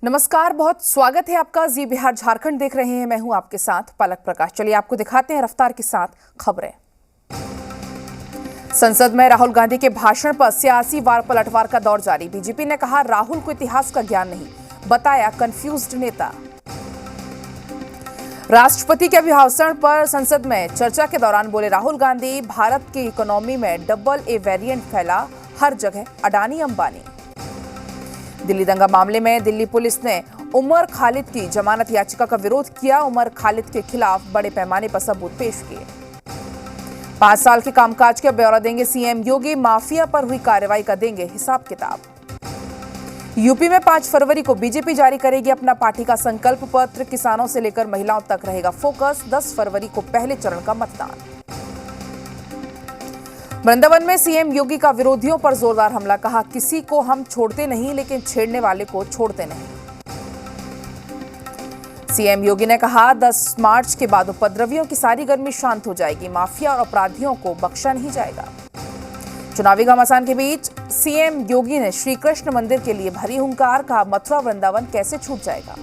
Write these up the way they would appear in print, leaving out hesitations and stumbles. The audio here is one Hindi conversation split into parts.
नमस्कार, बहुत स्वागत है आपका। जी बिहार झारखंड देख रहे हैं। मैं हूं आपके साथ पलक प्रकाश। चलिए आपको दिखाते हैं रफ्तार के साथ खबरें। संसद में राहुल गांधी के भाषण पर सियासी वार पलटवार का दौर जारी। बीजेपी ने कहा राहुल को इतिहास का ज्ञान नहीं, बताया कंफ्यूज्ड नेता। राष्ट्रपति के अभिभाषण पर संसद में चर्चा के दौरान बोले राहुल गांधी, भारत की इकोनॉमी में डबल ए वेरिएंट फैला हर जगह, अडानी अंबानी। दिल्ली दंगा मामले में दिल्ली पुलिस ने उमर खालिद की जमानत याचिका का विरोध किया। उमर खालिद के खिलाफ बड़े पैमाने पर सबूत पेश किए। 5 साल के कामकाज का ब्यौरा देंगे सीएम योगी। माफिया पर हुई कार्रवाई का देंगे हिसाब किताब। यूपी में 5 फरवरी को बीजेपी जारी करेगी अपना पार्टी का संकल्प पत्र। किसानों से लेकर महिलाओं तक रहेगा फोकस। 10 फरवरी को पहले चरण का मतदान। वृंदावन में सीएम योगी का विरोधियों पर जोरदार हमला। कहा किसी को हम छोड़ते नहीं, लेकिन छेड़ने वाले को छोड़ते नहीं। सीएम योगी ने कहा 10 मार्च के बाद उपद्रवियों की सारी गर्मी शांत हो जाएगी। माफिया और अपराधियों को बख्शा नहीं जाएगा। चुनावी घमासान के बीच सीएम योगी ने श्री कृष्ण मंदिर के लिए भरी हुंकार। कहा मथुरा वृंदावन कैसे छूट जाएगा।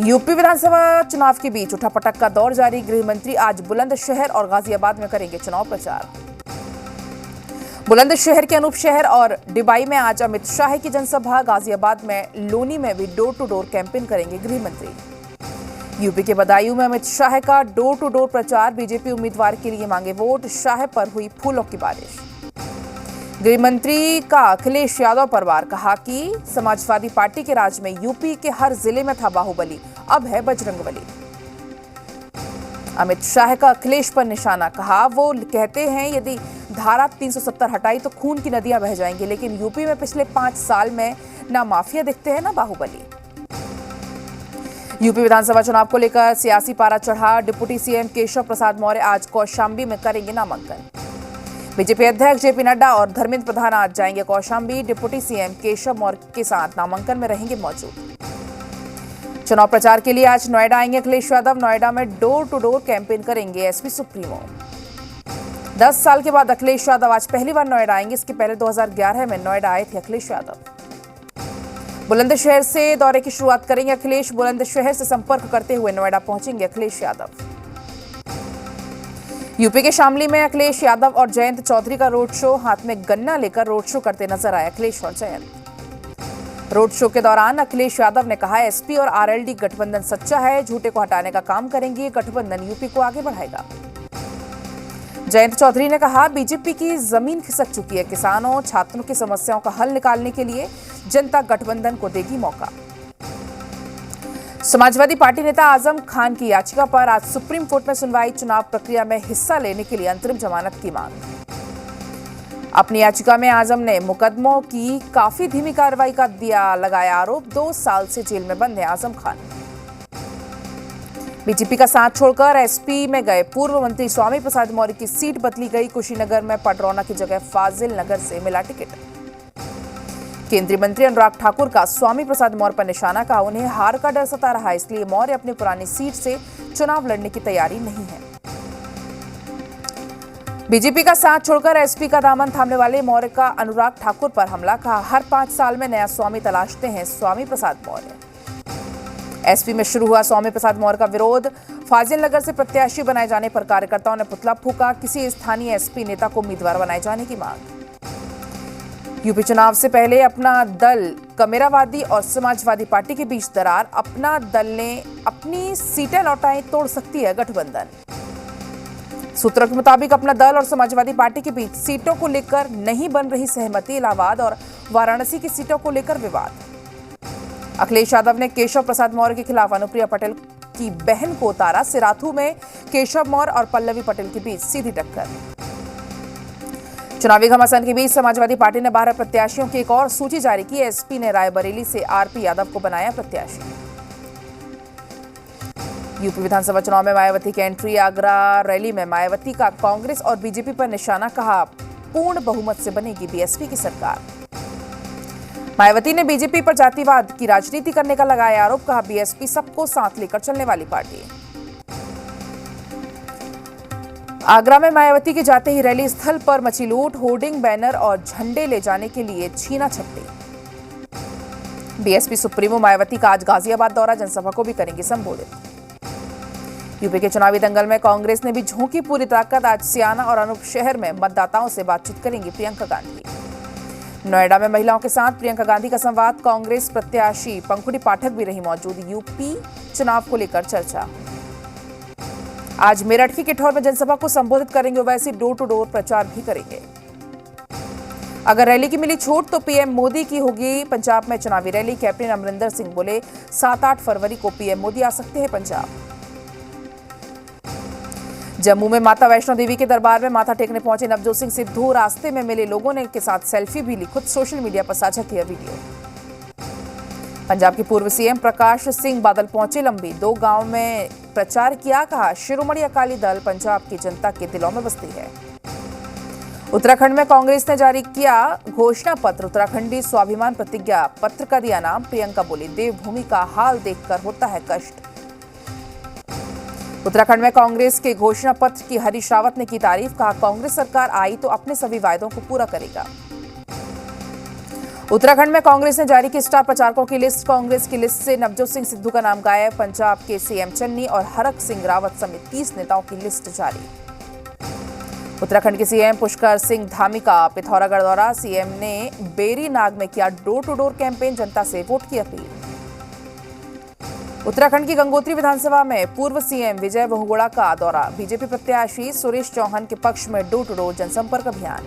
यूपी विधानसभा चुनाव के बीच उठापटक का दौर जारी। गृह मंत्री आज बुलंदशहर और गाजियाबाद में करेंगे चुनाव प्रचार। बुलंदशहर के अनूप शहर और डिबाई में आज अमित शाह की जनसभा। गाजियाबाद में लोनी में भी डोर टू डोर कैंपेन करेंगे गृह मंत्री। यूपी के बदायूं में अमित शाह का डोर टू डोर प्रचार। बीजेपी उम्मीदवार के लिए मांगे वोट। शाह पर हुई फूलों की बारिश। गृह मंत्री का अखिलेश यादव पर वार। कहा कि समाजवादी पार्टी के राज में यूपी के हर जिले में था बाहुबली, अब है बजरंगबली। अमित शाह का अखिलेश पर निशाना। कहा वो कहते हैं यदि धारा 370 हटाई तो खून की नदियां बह जाएंगी, लेकिन यूपी में पिछले 5 साल में ना माफिया दिखते हैं ना बाहुबली। यूपी विधानसभा चुनाव को लेकर सियासी पारा चढ़ा। डिप्टी सीएम केशव प्रसाद मौर्य आज कौशाम्बी में करेंगे नामांकन। बीजेपी अध्यक्ष जेपी नड्डा और धर्मेंद्र प्रधान आज जाएंगे कौशाम्बी। डिप्टी सीएम केशव मौर्य के साथ नामांकन में रहेंगे मौजूद। चुनाव प्रचार के लिए आज नोएडा आएंगे अखिलेश यादव। नोएडा में डोर टू डोर कैंपेन करेंगे एसपी सुप्रीमो। 10 साल के बाद अखिलेश यादव आज पहली बार नोएडा आएंगे। इसके पहले 2011 में नोएडा आए थे अखिलेश यादव। बुलंदशहर से दौरे की शुरुआत करेंगे अखिलेश। बुलंदशहर से संपर्क करते हुए नोएडा पहुंचेंगे अखिलेश यादव। यूपी के शामली में अखिलेश यादव और जयंत चौधरी का रोड शो। हाथ में गन्ना लेकर रोड शो करते नजर आए अखिलेश और जयंत। रोड शो के दौरान अखिलेश यादव ने कहा एसपी और आरएलडी गठबंधन सच्चा है, झूठे को हटाने का काम करेंगे। गठबंधन यूपी को आगे बढ़ाएगा। जयंत चौधरी ने कहा बीजेपी की जमीन खिसक चुकी है। किसानों छात्रों की समस्याओं का हल निकालने के लिए जनता गठबंधन को देगी मौका। समाजवादी पार्टी नेता आजम खान की याचिका पर आज सुप्रीम कोर्ट में सुनवाई। चुनाव प्रक्रिया में हिस्सा लेने के लिए अंतरिम जमानत की मांग। अपनी याचिका में आजम ने मुकदमों की काफी धीमी कार्रवाई का लगाया आरोप। 2 साल से जेल में बंद है आजम खान। बीजेपी का साथ छोड़कर एसपी में गए पूर्व मंत्री स्वामी प्रसाद मौर्य की सीट बदली गई। कुशीनगर में पडरौना की जगह फाजिल नगर से मिला टिकट। केंद्रीय मंत्री अनुराग ठाकुर का स्वामी प्रसाद मौर्य पर निशाना। कहा उन्हें हार का डर सता रहा है, इसलिए मौर्य अपनी पुरानी सीट से चुनाव लड़ने की तैयारी नहीं है। बीजेपी का साथ छोड़कर एसपी का दामन थामने वाले मौर्य का अनुराग ठाकुर पर हमला। कहा हर 5 साल में नया स्वामी तलाशते हैं स्वामी प्रसाद मौर्य। एसपी में शुरू हुआ स्वामी प्रसाद मौर्य का विरोध। फाजिल नगर से प्रत्याशी बनाए जाने पर कार्यकर्ताओं ने पुतला फूंका। किसी स्थानीय एसपी नेता को उम्मीदवार बनाए जाने की मांग। यूपी चुनाव से पहले अपना दल कमेरावादी और समाजवादी पार्टी के बीच दरार। अपना दल ने अपनी सीटें लौटाई, तोड़ सकती है गठबंधन। सूत्रों के मुताबिक अपना दल और समाजवादी पार्टी के बीच सीटों को लेकर नहीं बन रही सहमति। इलाहाबाद और वाराणसी की सीटों को लेकर विवाद। अखिलेश यादव ने केशव प्रसाद मौर्य के खिलाफ अनुप्रिया पटेल की बहन को उतारा। सिराथू में केशव मौर्य और पल्लवी पटेल के बीच सीधी टक्कर। चुनावी घमासान के बीच समाजवादी पार्टी ने 12 प्रत्याशियों की एक और सूची जारी की। एसपी ने रायबरेली से आरपी यादव को बनाया प्रत्याशी। यूपी विधानसभा चुनाव में मायावती की एंट्री। आगरा रैली में मायावती का कांग्रेस और बीजेपी पर निशाना। कहा पूर्ण बहुमत से बनेगी बीएसपी की सरकार। मायावती ने बीजेपी पर जातिवाद की राजनीति करने का लगाया आरोप। कहा बीएसपी सबको साथ लेकर चलने वाली पार्टी है। आगरा में मायावती के जाते ही रैली स्थल पर मची लूट। होर्डिंग, बैनर और झंडे ले जाने के लिए छीना झपटी। बीएसपी सुप्रीमो मायावती का आज गाजियाबाद दौरा, जनसभा को भी करेंगे संबोधित। यूपी के चुनावी दंगल में कांग्रेस ने भी झोंकी पूरी ताकत, आज सियाना और अनूप शहर में मतदाताओं से बातचीत करेंगी प्रियंका गांधी। नोएडा में महिलाओं के साथ प्रियंका गांधी का संवाद, कांग्रेस प्रत्याशी पंखुड़ी पाठक भी रही मौजूद, यूपी चुनाव को लेकर चर्चा। आज मेरठ की किठौर में जनसभा को संबोधित करेंगे ओवैसी, डोर टू डोर प्रचार भी करेंगे। अगर रैली की मिली छूट तो पीएम मोदी की होगी पंजाब में चुनावी रैली, कैप्टन अमरिंदर सिंह बोले 7-8 फरवरी को पीएम मोदी आ सकते हैं पंजाब। जम्मू में माता वैष्णो देवी के दरबार में माथा टेकने पहुंचे नवजोत सिंह सिद्धू, रास्ते में मिले लोगों ने के साथ सेल्फी भी ली, खुद सोशल मीडिया पर साझा किया वीडियो। पंजाब के पूर्व सीएम प्रकाश सिंह बादल पहुंचे लंबी, 2 गांव में प्रचार किया, कहा शिरोमणि अकाली दल पंजाब की जनता के दिलों में बसती है। उत्तराखंड में कांग्रेस ने जारी किया घोषणा पत्र, उत्तराखंडी स्वाभिमान प्रतिज्ञा पत्र का दिया नाम, प्रियंका बोली देवभूमि का हाल देखकर होता है कष्ट। उत्तराखंड में कांग्रेस के घोषणा पत्र की हरीश रावत ने की तारीफ, कहा कांग्रेस सरकार आई तो अपने सभी वायदों को पूरा करेगा। उत्तराखंड में कांग्रेस ने जारी की स्टार प्रचारकों की लिस्ट, कांग्रेस की लिस्ट से नवजोत सिंह सिद्धू का नाम गायब, पंजाब के सीएम चन्नी और हरक सिंह रावत समेत 30 नेताओं की लिस्ट जारी। उत्तराखंड के सीएम पुष्कर सिंह धामी का पिथौरागढ़ दौरा, सीएम ने बेरी नाग में किया डोर टू डोर कैंपेन, जनता से वोट की अपील। उत्तराखंड की गंगोत्री विधानसभा में पूर्व सीएम विजय बहुगुणा का दौरा, बीजेपी प्रत्याशी सुरेश चौहान के पक्ष में डोर टू डोर जनसंपर्क अभियान।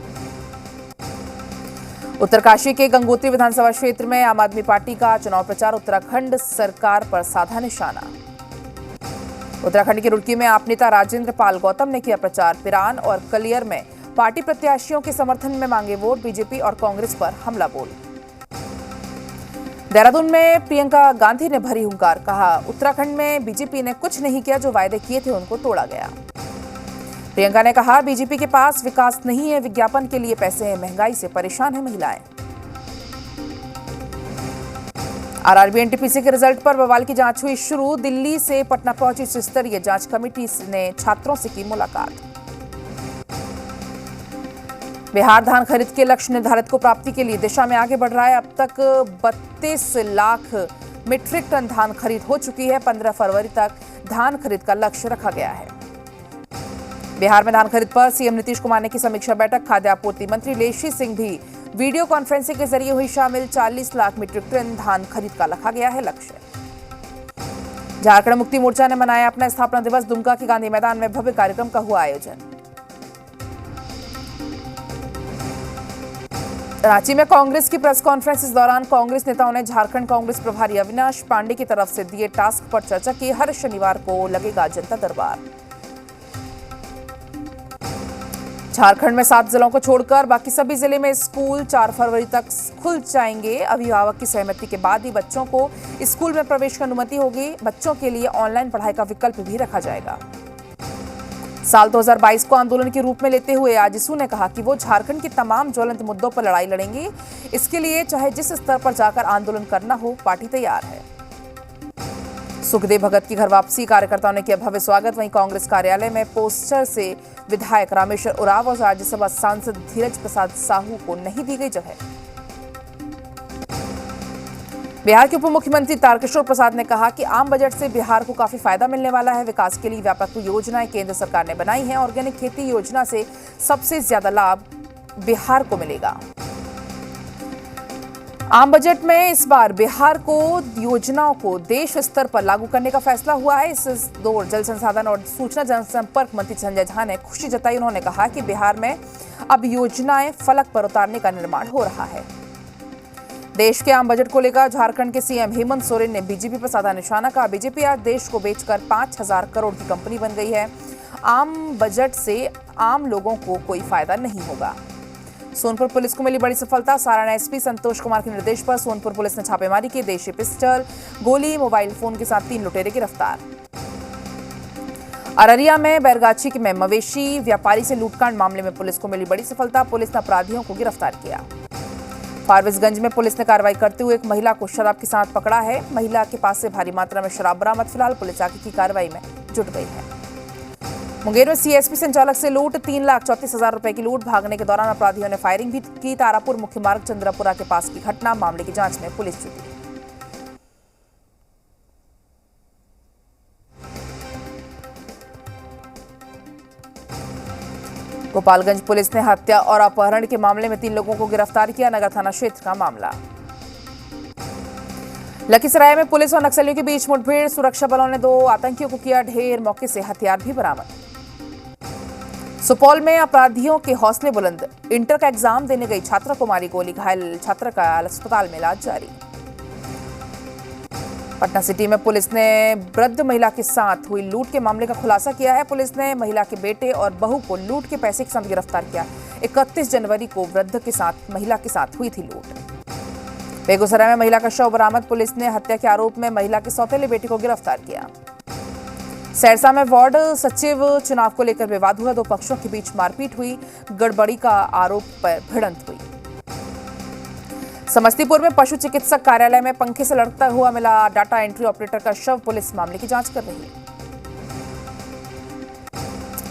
उत्तरकाशी के गंगोत्री विधानसभा क्षेत्र में आम आदमी पार्टी का चुनाव प्रचार, उत्तराखंड सरकार पर साधा निशाना। उत्तराखंड की रुड़की में आप नेता राजेंद्र पाल गौतम ने किया प्रचार, पिरान और कलियर में पार्टी प्रत्याशियों के समर्थन में मांगे वोट, बीजेपी और कांग्रेस पर हमला बोल। देहरादून में प्रियंका गांधी ने भरी हुंकार, कहा उत्तराखंड में बीजेपी ने कुछ नहीं किया, जो वायदे किए थे उनको तोड़ा गया। प्रियंका ने कहा बीजेपी के पास विकास नहीं है, विज्ञापन के लिए पैसे हैं, महंगाई से परेशान है महिलाएं। आरआरबी एनटीपीसी के रिजल्ट पर बवाल की जांच हुई शुरू, दिल्ली से पटना पहुंची स्तरीय जांच कमेटी ने छात्रों से की मुलाकात। बिहार धान खरीद के लक्ष्य निर्धारित को प्राप्ति के लिए दिशा में आगे बढ़ रहा है, अब तक 32 लाख मीट्रिक टन धान खरीद हो चुकी है, 15 फरवरी तक धान खरीद का लक्ष्य रखा गया है। बिहार में धान खरीद पर सीएम नीतीश कुमार ने की समीक्षा बैठक, खाद्य आपूर्ति मंत्री लेशी सिंह भी वीडियो कॉन्फ्रेंसिंग के जरिए हुई शामिल, 40 लाख मीट्रिक टन धान खरीद का रखा गया है लक्ष्य। झारखंड मुक्ति मोर्चा ने मनाया अपना स्थापना दिवस, दुमका के गांधी मैदान में भव्य कार्यक्रम का हुआ आयोजन। रांची में कांग्रेस की प्रेस कॉन्फ्रेंस, इस दौरान कांग्रेस नेताओं ने झारखंड कांग्रेस प्रभारी अविनाश पांडे की तरफ से दिए टास्क पर चर्चा की, हर शनिवार को लगेगा जनता दरबार। झारखंड में 7 जिलों को छोड़कर बाकी सभी जिले में स्कूल 4 फरवरी तक खुल जाएंगे, अभिभावक की सहमति के बाद ही बच्चों को स्कूल में प्रवेश की अनुमति होगी, बच्चों के लिए ऑनलाइन पढ़ाई का विकल्प भी रखा जाएगा। साल 2022 को आंदोलन के रूप में लेते हुए आजसू ने कहा कि वो झारखंड के तमाम ज्वलंत मुद्दों पर लड़ाई लड़ेंगे, इसके लिए चाहे जिस स्तर पर जाकर आंदोलन करना हो पार्टी तैयार है। सुखदेव भगत की घर वापसी, कार्यकर्ताओं ने किया भव्य स्वागत, वहीं कांग्रेस कार्यालय में पोस्टर से विधायक रामेश्वर उरांव और राज्यसभा सांसद धीरज प्रसाद साहू को नहीं दी गई जगह। बिहार के उप मुख्यमंत्री तारकिशोर प्रसाद ने कहा कि आम बजट से बिहार को काफी फायदा मिलने वाला है, विकास के लिए व्यापक योजनाएं केंद्र सरकार ने बनाई हैं, ऑर्गेनिक खेती योजना से सबसे ज्यादा लाभ बिहार को मिलेगा। आम बजट में इस बार बिहार को योजनाओं को देश स्तर पर लागू करने का फैसला हुआ है। इस दौर जल संसाधन और सूचना जनसंपर्क मंत्री संजय झा ने खुशी जताई, उन्होंने कहा कि बिहार में अब योजनाएं फलक पर उतारने का निर्माण हो रहा है। देश के आम बजट को लेकर झारखंड के सीएम हेमंत सोरेन ने बीजेपी पर साधा निशाना, कहा बीजेपी आज देश को बेचकर 5,000 करोड़ की कंपनी बन गई है, आम बजट से आम लोगों को कोई फायदा नहीं होगा। सोनपुर पुलिस को मिली बड़ी सफलता, सारण एसपी संतोष कुमार के निर्देश पर सोनपुर पुलिस ने छापेमारी की, देशी पिस्टल, गोली, मोबाइल फोन के साथ 3 लुटेरे गिरफ्तार। अररिया में बैरगाछी में मवेशी व्यापारी से लूटकांड मामले में पुलिस को मिली बड़ी सफलता, पुलिस ने अपराधियों को गिरफ्तार किया। फारबिसगंज में पुलिस ने कार्रवाई करते हुए एक महिला को शराब के साथ पकड़ा है, महिला के पास से भारी मात्रा में शराब बरामद, फिलहाल पुलिस आगे की कार्रवाई में जुट गई है। मुंगेर में सीएसपी संचालक से लूट, 3,34,000 रुपए की लूट, भागने के दौरान अपराधियों ने फायरिंग भी की, तारापुर मुख्य मार्ग चंद्रपुरा के पास की घटना, मामले की जांच में पुलिस जुटी। गोपालगंज पुलिस ने हत्या और अपहरण के मामले में 3 लोगों को गिरफ्तार किया। नगर थाना क्षेत्र का मामला। लखीसराय में पुलिस और नक्सलियों के बीच मुठभेड़, सुरक्षा बलों ने 2 आतंकियों को किया ढेर, मौके से हथियार भी बरामद। सुपौल में अपराधियों के हौसले बुलंद, इंटर का एग्जाम देने गई छात्रा को मारी गोली, घायल छात्रा का अस्पताल में इलाज जारी। पटना सिटी में पुलिस ने वृद्ध महिला के साथ हुई लूट के मामले का खुलासा किया है। पुलिस ने महिला के बेटे और बहू को लूट के पैसे के साथ गिरफ्तार किया। 31 जनवरी को वृद्ध के साथ महिला के साथ हुई थी लूट। बेगूसराय में महिला का शव बरामद, पुलिस ने हत्या के आरोप में महिला के सौतेले बेटे को गिरफ्तार किया। सहरसा में वार्ड सचिव चुनाव को लेकर विवाद हुआ, 2 पक्षों के बीच मारपीट हुई, गड़बड़ी का आरोप पर भिड़ंत हुई। समस्तीपुर में पशु चिकित्सक कार्यालय में पंखे से लटकता हुआ मिला डाटा एंट्री ऑपरेटर का शव, पुलिस मामले की जांच कर रही है।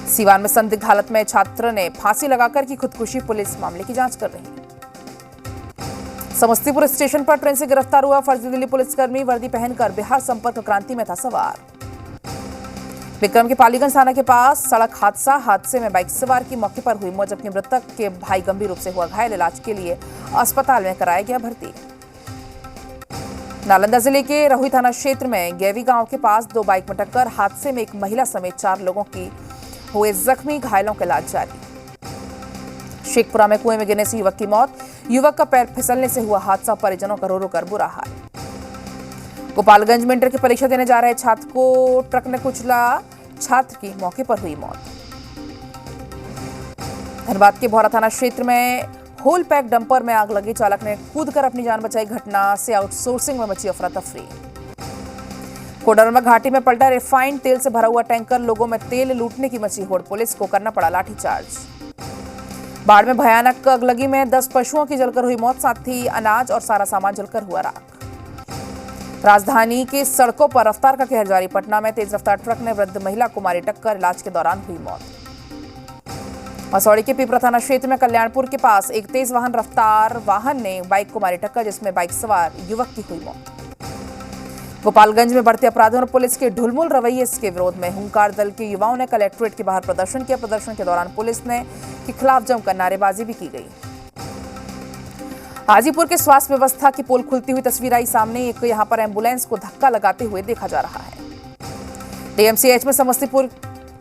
सीवान में संदिग्ध हालत में छात्र ने फांसी लगाकर की खुदकुशी, पुलिस मामले की जांच कर रही है। समस्तीपुर स्टेशन पर ट्रेन से गिरफ्तार हुआ फर्जी दिल्ली पुलिसकर्मी, वर्दी पहनकर बिहार संपर्क क्रांति में था सवार। विक्रम के पालीगंज थाना के पास सड़क हादसे में बाइक सवार की मौके पर हुई मौत, जबकि मृतक के भाई गंभीर रूप से हुआ घायल, इलाज के लिए अस्पताल में कराया गया भर्ती। नालंदा जिले के रहुई थाना क्षेत्र में गेवी गांव के पास 2 बाइक में टक्कर, हादसे में एक महिला समेत 4 लोगों की हुए जख्मी, घायलों का इलाज जारी। शेखपुरा में कुएं में गिरने से युवक की मौत, युवक का पैर फिसलने से हुआ हादसा, परिजनों का रो रो कर बुरा हाल। गोपालगंज में इंटर की परीक्षा देने जा रहे छात्र को ट्रक ने कुचला, छात्र की मौके पर हुई मौत। धनबाद के भौरा थाना क्षेत्र में होल पैक डंपर में आग लगी, चालक ने कूदकर अपनी जान बचाई, घटना से आउटसोर्सिंग में मची अफरा तफरी। कोडरमा घाटी में पलटा रिफाइंड तेल से भरा हुआ टैंकर, लोगों में तेल लूटने की मची होड़, पुलिस को करना पड़ा लाठीचार्ज। बाढ़ में भयानक अगलगी में 10 पशुओं की जलकर हुई मौत, साथ ही अनाज और सारा सामान जलकर हुआ राख। राजधानी के सड़कों पर रफ्तार का कहर जारी, पटना में तेज रफ्तार ट्रक ने वृद्ध महिला को मारी टक्कर, इलाज के दौरान हुई मौत। मसौड़ी के पिपरा थाना क्षेत्र में कल्याणपुर के पास एक तेज रफ्तार वाहन ने बाइक को मारी टक्कर, जिसमें बाइक सवार युवक की हुई मौत। गोपालगंज में बढ़ते अपराधों और पुलिस के ढुलमुल रवैये के विरोध में हुंकार दल के युवाओं ने कलेक्ट्रेट के बाहर प्रदर्शन किया। प्रदर्शन के दौरान पुलिस के खिलाफ जमकर नारेबाजी भी की गई। हाजीपुर के स्वास्थ्य व्यवस्था की पोल खुलती हुई तस्वीर आई सामने, एक यहां पर एम्बुलेंस को धक्का लगाते हुए देखा जा रहा है। डीएमसीएच में समस्तीपुर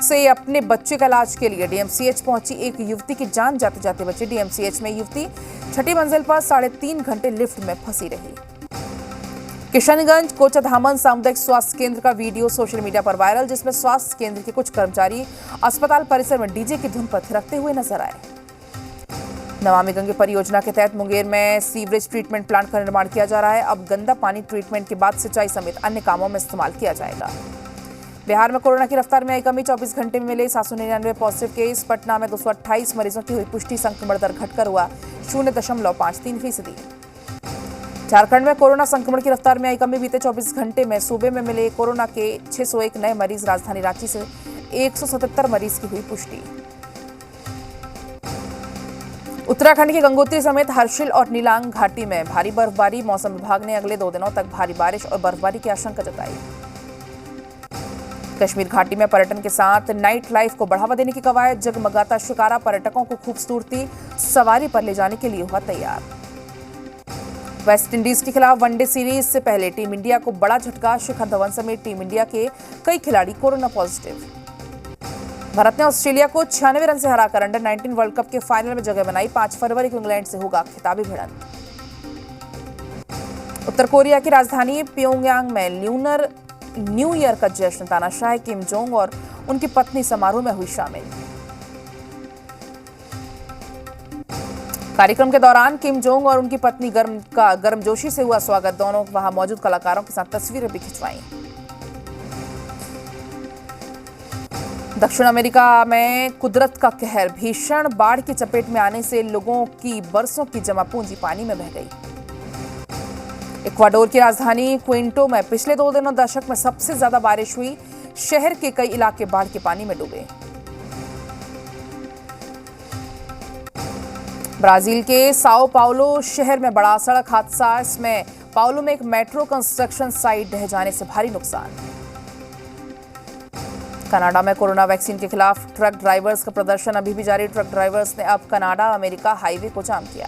से अपने बच्चे का इलाज के लिए डीएमसीएच पहुंची एक युवती की जान जाते जाते बची। डीएमसीएच में युवती 6ठी मंजिल पर 3.5 घंटे लिफ्ट में फंसी रही। किशनगंज कोचाधामन सामुदायिक स्वास्थ्य केंद्र का वीडियो सोशल मीडिया पर वायरल, जिसमें स्वास्थ्य केंद्र के कुछ कर्मचारी अस्पताल परिसर में डीजे की धुन पर थिरकते हुए नजर आए। नमामि गंगे परियोजना के तहत मुंगेर में सीवरेज ट्रीटमेंट प्लांट का निर्माण किया जा रहा है। अब गंदा पानी ट्रीटमेंट के बाद सिंचाई समेत अन्य कामों में इस्तेमाल किया जाएगा। बिहार में कोरोना की रफ्तार में आई कमी, 24 घंटे में मिले 799 पॉजिटिव केस। पटना में 228 मरीजों की हुई पुष्टि, संक्रमण दर घटकर हुआ 0.53%। झारखंड में कोरोना संक्रमण की रफ्तार में आई कमी, बीते 24 घंटे में सूबे में मिले कोरोना के 601 नए मरीज। राजधानी रांची से 177 मरीज की हुई पुष्टि। उत्तराखंड के गंगोत्री समेत हर्षिल और नीलांग घाटी में भारी बर्फबारी, मौसम विभाग ने अगले 2 दिनों तक भारी बारिश और बर्फबारी की आशंका जताई। कश्मीर घाटी में पर्यटन के साथ नाइट लाइफ को बढ़ावा देने की कवायद, जगमगाता शिकारा पर्यटकों को खूबसूरती सवारी पर ले जाने के लिए हुआ तैयार। वेस्ट इंडीज के खिलाफ वनडे सीरीज से पहले टीम इंडिया को बड़ा झटका, शिखर धवन समेत टीम इंडिया के कई खिलाड़ी कोरोना पॉजिटिव। भारत ने ऑस्ट्रेलिया को 96 रन से हराकर अंडर 19 वर्ल्ड कप के फाइनल में जगह बनाई। 5 फरवरी को इंग्लैंड से होगा खिताबी भिड़ंत। उत्तर कोरिया की राजधानी प्योंगयांग में ल्यूनर न्यू ईयर का जश्न, तानाशाह किम जोंग और उनकी पत्नी समारोह में हुई शामिल। कार्यक्रम के दौरान किम जोंग और उनकी पत्नी गर्मजोशी से हुआ स्वागत, दोनों वहां मौजूद कलाकारों के साथ तस्वीरें भी खिंचवाई। दक्षिण अमेरिका में कुदरत का कहर, भीषण बाढ़ की चपेट में आने से लोगों की बरसों की जमा पूंजी पानी में बह गई। इक्वाडोर की राजधानी क्विंटो में पिछले 2 दिनों दशक में सबसे ज्यादा बारिश हुई, शहर के कई इलाके बाढ़ के पानी में डूबे। ब्राजील के साओ पाउलो शहर में बड़ा सड़क हादसा, इसमें पाउलो में एक मेट्रो कंस्ट्रक्शन साइट ढह जाने से भारी नुकसान। कनाडा में कोरोना वैक्सीन के खिलाफ ट्रक ड्राइवर्स का प्रदर्शन अभी भी जारी। ट्रक ड्राइवर्स ने अब कनाडा अमेरिका हाईवे को जाम किया।